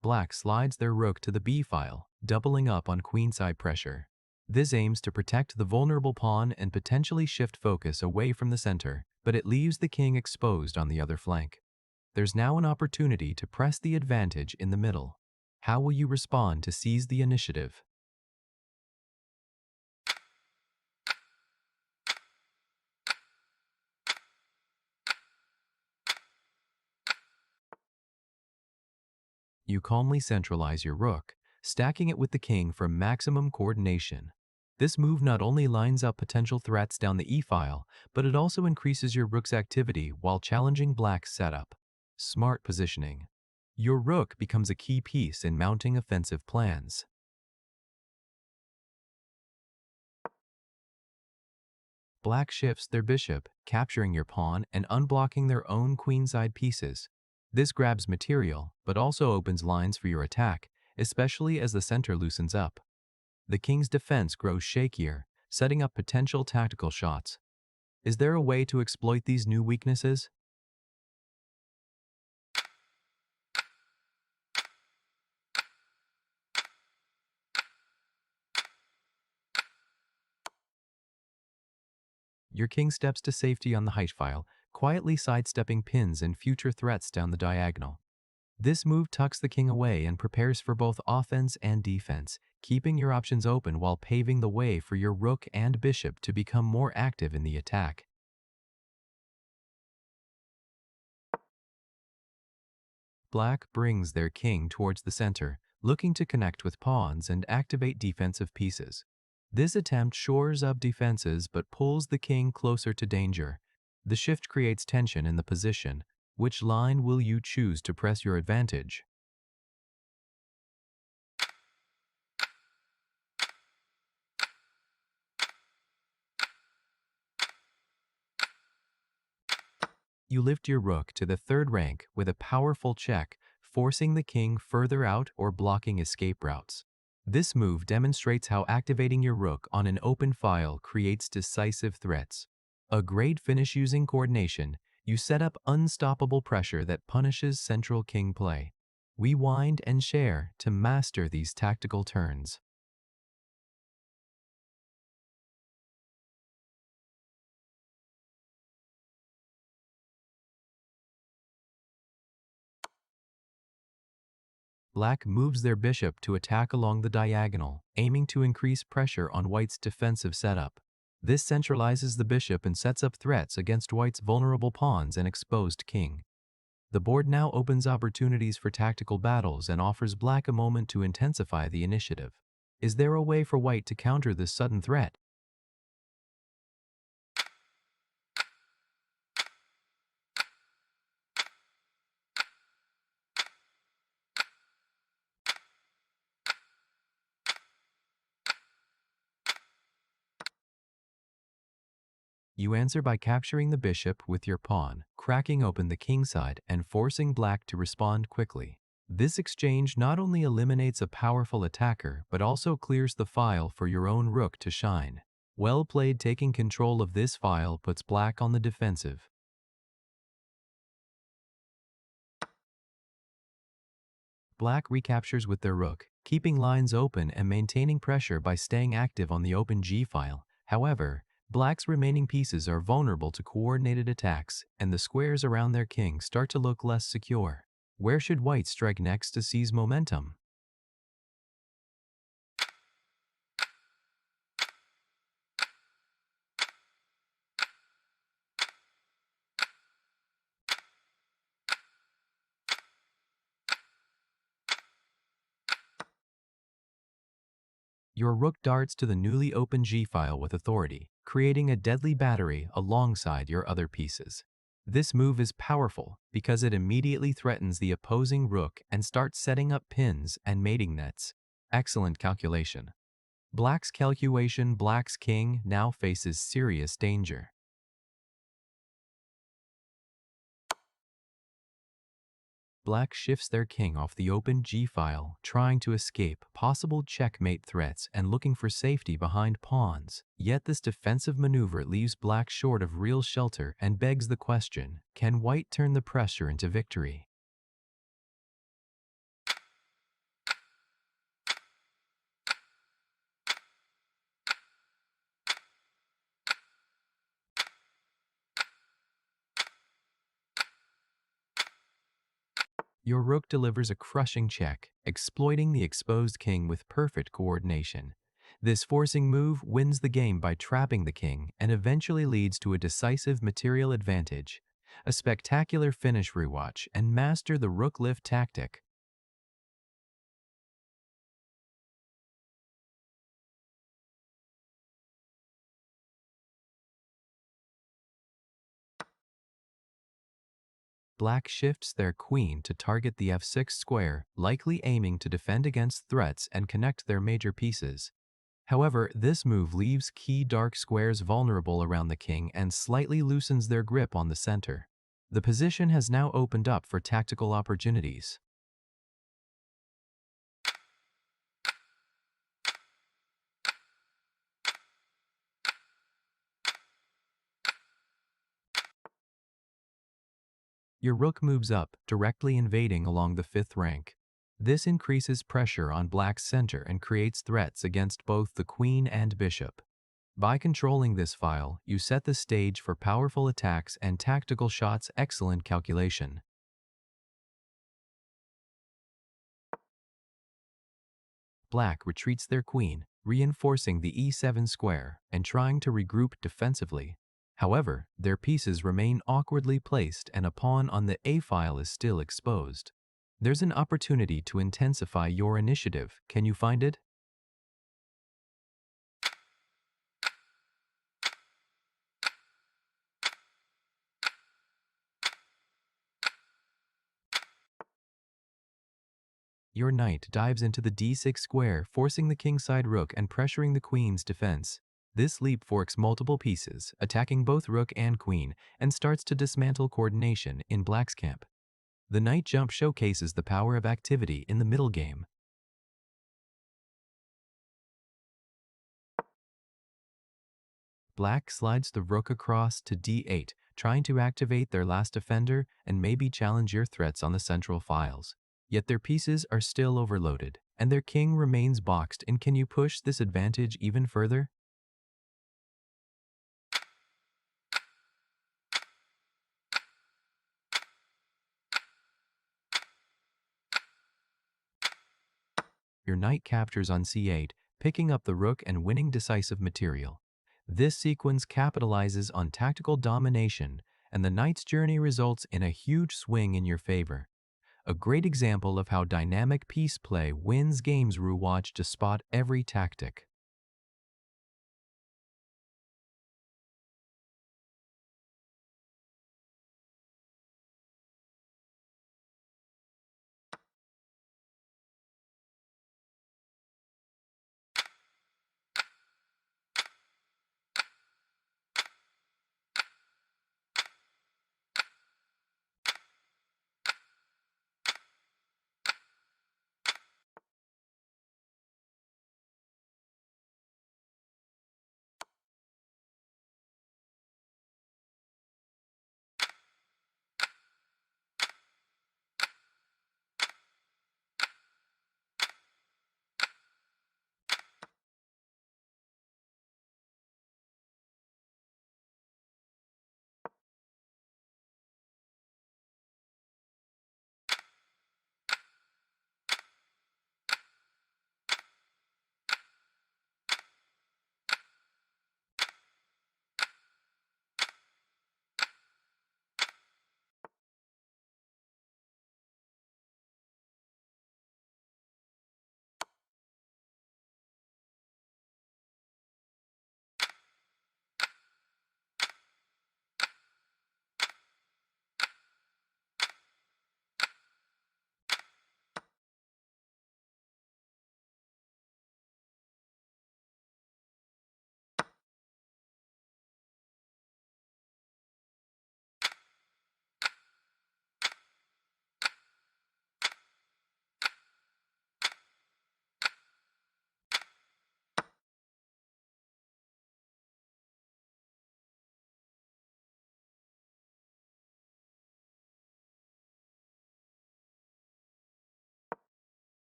Black slides their rook to the b file, doubling up on queenside pressure. This aims to protect the vulnerable pawn and potentially shift focus away from the center, but it leaves the king exposed on the other flank. There's now an opportunity to press the advantage in the middle. How will you respond to seize the initiative? You calmly centralize your rook, stacking it with the king for maximum coordination. This move not only lines up potential threats down the e-file, but it also increases your rook's activity while challenging black's setup. Smart positioning. Your rook becomes a key piece in mounting offensive plans. Black shifts their bishop, capturing your pawn and unblocking their own queenside pieces. This grabs material, but also opens lines for your attack, especially as the center loosens up. The king's defense grows shakier, setting up potential tactical shots. Is there a way to exploit these new weaknesses? Your king steps to safety on the height file, quietly sidestepping pins and future threats down the diagonal. This move tucks the king away and prepares for both offense and defense, keeping your options open while paving the way for your rook and bishop to become more active in the attack. Black brings their king towards the center, looking to connect with pawns and activate defensive pieces. This attempt shores up defenses but pulls the king closer to danger. The shift creates tension in the position. Which line will you choose to press your advantage? You lift your rook to the third rank with a powerful check, forcing the king further out or blocking escape routes. This move demonstrates how activating your rook on an open file creates decisive threats. A great finish using coordination, you set up unstoppable pressure that punishes central king play. We wind and share to master these tactical turns. Black moves their bishop to attack along the diagonal, aiming to increase pressure on White's defensive setup. This centralizes the bishop and sets up threats against White's vulnerable pawns and exposed king. The board now opens opportunities for tactical battles and offers Black a moment to intensify the initiative. Is there a way for White to counter this sudden threat? You answer by capturing the bishop with your pawn, cracking open the king side and forcing Black to respond quickly. This exchange not only eliminates a powerful attacker, but also clears the file for your own rook to shine. Well played. Taking control of this file puts Black on the defensive. Black recaptures with their rook, keeping lines open and maintaining pressure by staying active on the open g file. However, Black's remaining pieces are vulnerable to coordinated attacks, and the squares around their king start to look less secure. Where should White strike next to seize momentum? Your rook darts to the newly opened g-file with authority, creating a deadly battery alongside your other pieces. This move is powerful because it immediately threatens the opposing rook and starts setting up pins and mating nets. Excellent calculation. Black's king now faces serious danger. Black shifts their king off the open g-file, trying to escape possible checkmate threats and looking for safety behind pawns. Yet this defensive maneuver leaves Black short of real shelter and begs the question, can White turn the pressure into victory? Your rook delivers a crushing check, exploiting the exposed king with perfect coordination. This forcing move wins the game by trapping the king and eventually leads to a decisive material advantage. A spectacular finish. Rewatch and master the rook lift tactic. Black shifts their queen to target the f6 square, likely aiming to defend against threats and connect their major pieces. However, this move leaves key dark squares vulnerable around the king and slightly loosens their grip on the center. The position has now opened up for tactical opportunities. Your rook moves up, directly invading along the fifth rank. This increases pressure on black's center and creates threats against both the queen and bishop. By controlling this file, you set the stage for powerful attacks and tactical shots. Excellent calculation. Black retreats their queen, reinforcing the e7 square and trying to regroup defensively. However, their pieces remain awkwardly placed and a pawn on the a file is still exposed. There's an opportunity to intensify your initiative. Can you find it? Your knight dives into the d6 square, forcing the kingside rook and pressuring the queen's defense. This leap forks multiple pieces, attacking both rook and queen, and starts to dismantle coordination in black's camp. The knight jump showcases the power of activity in the middle game. Black slides the rook across to d8, trying to activate their last defender and maybe challenge your threats on the central files. Yet their pieces are still overloaded, and their king remains boxed. And can you push this advantage even further? Your knight captures on c8, picking up the rook and winning decisive material. This sequence capitalizes on tactical domination, and the knight's journey results in a huge swing in your favor. A great example of how dynamic piece play wins games. Watch to spot every tactic.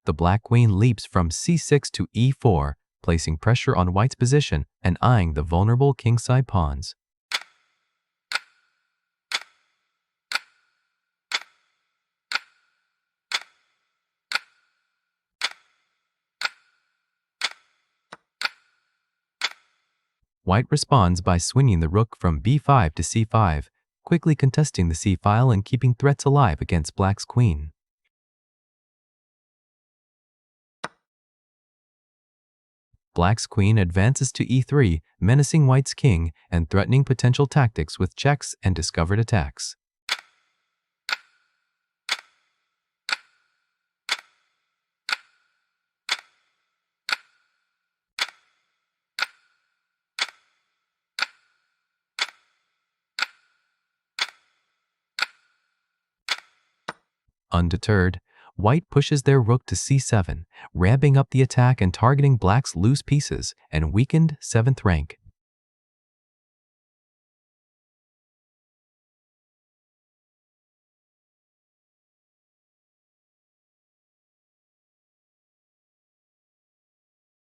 The black queen leaps from c6 to e4, placing pressure on white's position and eyeing the vulnerable kingside pawns. White responds by swinging the rook from b5 to c5, quickly contesting the c-file and keeping threats alive against Black's queen. Black's queen advances to e3, menacing White's king and threatening potential tactics with checks and discovered attacks. Undeterred, White pushes their rook to c7, ramping up the attack and targeting Black's loose pieces and weakened 7th rank.